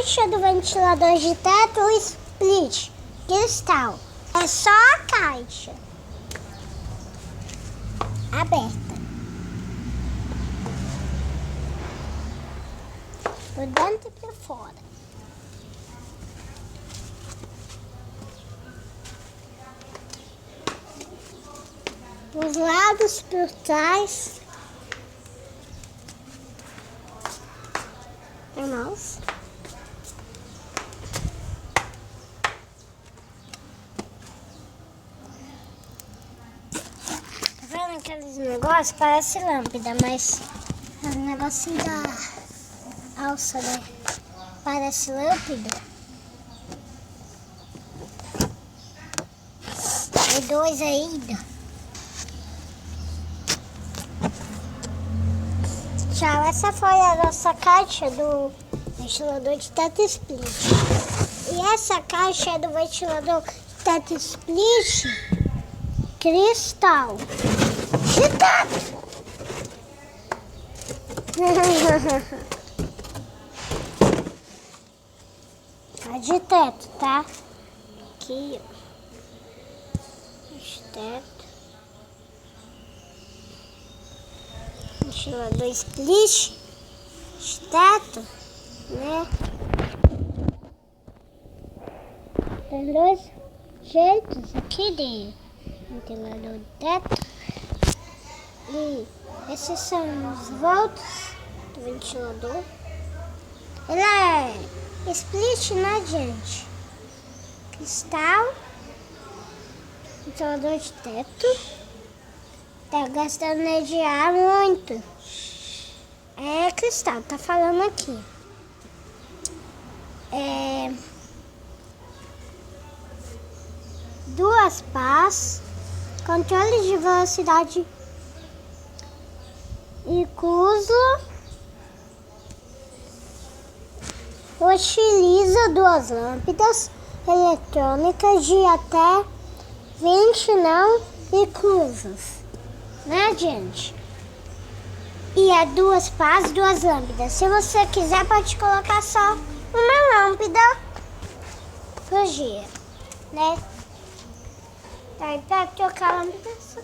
caixa do ventilador de teto split cristal. É só a caixa aberta. Por dentro e por fora. Os lados por trás. Irmãos. Tá vendo aqueles negócios? Parece lâmpada, mas é um negocinho da alça, né? Parece lâmpada. Tem dois ainda. Tchau, essa foi a nossa caixa do ventilador de teto split. E essa caixa é do ventilador de teto split cristal de teto. É de teto, tá? Aqui, ó. De teto. Ventilador split de teto, né? Tem dois jeitos aqui de ventilador de teto. E esses são os volts do ventilador. Ele é split, né, gente? Cristal, ventilador de teto. Tá gastando energia muito. É cristal, tá falando aqui. Duas pás, controle de velocidade incluso. Utiliza duas lâmpadas eletrônicas de até 20 não inclusas. Né, gente? E é duas pás, duas lâmpadas. Se você quiser, pode colocar só uma lâmpada por dia, né? Daí pra trocar a lâmpada, só